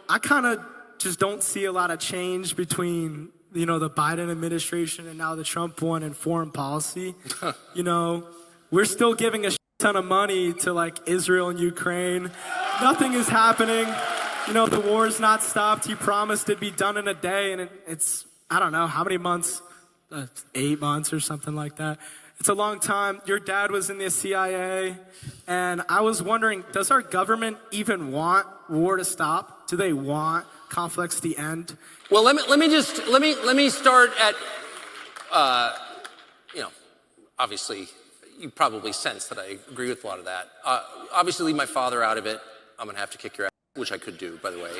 I kind of just don't see a lot of change between, the Biden administration and now the Trump one in foreign policy. We're still giving a ton of money to like Israel and Ukraine. Nothing is happening. The war's not stopped. He promised it'd be done in a day, and it's, I don't know, how many months? 8 months or something like that. It's a long time. Your dad was in the CIA, and I was wondering, does our government even want war to stop? Do they want conflicts to end? Well, let me start at, obviously, you probably sense that I agree with a lot of that. Obviously, leave my father out of it. I'm gonna have to kick your ass, which I could do, by the way,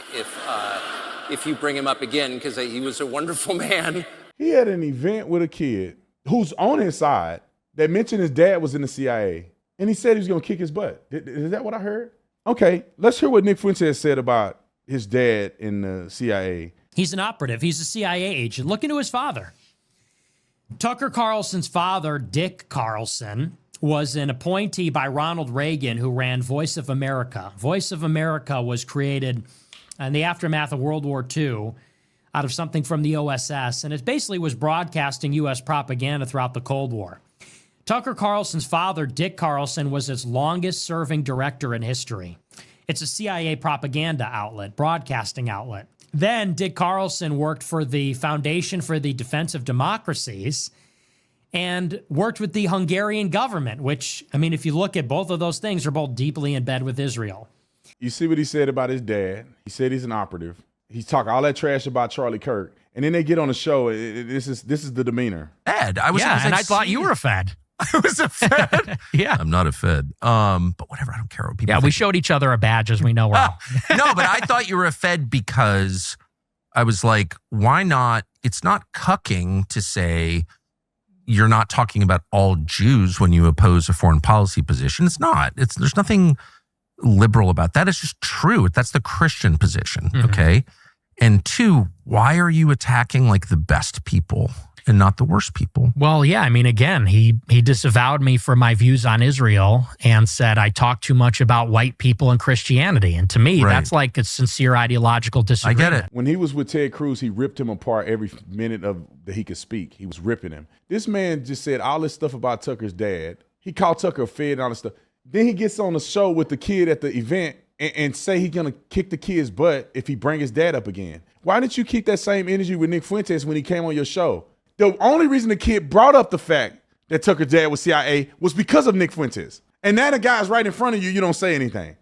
if you bring him up again, because he was a wonderful man. He had an event with a kid who's on his side that mentioned his dad was in the CIA, and he said he was going to kick his butt. Is that what I heard? Okay, let's hear what Nick Fuentes said about his dad in the CIA. He's an operative. He's a CIA agent. Look into his father. Tucker Carlson's father, Dick Carlson, was an appointee by Ronald Reagan who ran Voice of America. Voice of America was created in the aftermath of World War II out of something from the OSS, and it basically was broadcasting U.S. propaganda throughout the Cold War. Tucker Carlson's father, Dick Carlson, was its longest-serving director in history. It's a CIA propaganda outlet, broadcasting outlet. Then Dick Carlson worked for the Foundation for the Defense of Democracies and worked with the Hungarian government, which, I mean, if you look at both of those things, are both deeply in bed with Israel. You see what he said about his dad. He said he's an operative. He's talking all that trash about Charlie Kirk, and then they get on the show. This is the demeanor. Fed. I thought you were a Fed. I was a Fed. Yeah, I'm not a Fed. But whatever. I don't care what people. Yeah, think. we showed each other a badge as we know well. No, but I thought you were a Fed because I was like, why not? It's not cucking to say you're not talking about all Jews when you oppose a foreign policy position. It's not. There's nothing liberal about that. It's just true. That's the Christian position. Mm-hmm. Okay. And two, why are you attacking like the best people and not the worst people? Well, yeah, I mean, again, he disavowed me for my views on Israel and said I talk too much about white people and Christianity. And to me, that's like a sincere ideological disagreement. I get it. When he was with Ted Cruz, he ripped him apart every minute that he could speak. He was ripping him. This man just said all this stuff about Tucker's dad. He called Tucker a Fed and all this stuff. Then he gets on the show with the kid at the event and say he's going to kick the kid's butt if he bring his dad up again. Why didn't you keep that same energy with Nick Fuentes when he came on your show? The only reason the kid brought up the fact that Tucker's dad was CIA was because of Nick Fuentes. And now the guy's right in front of you, you don't say anything.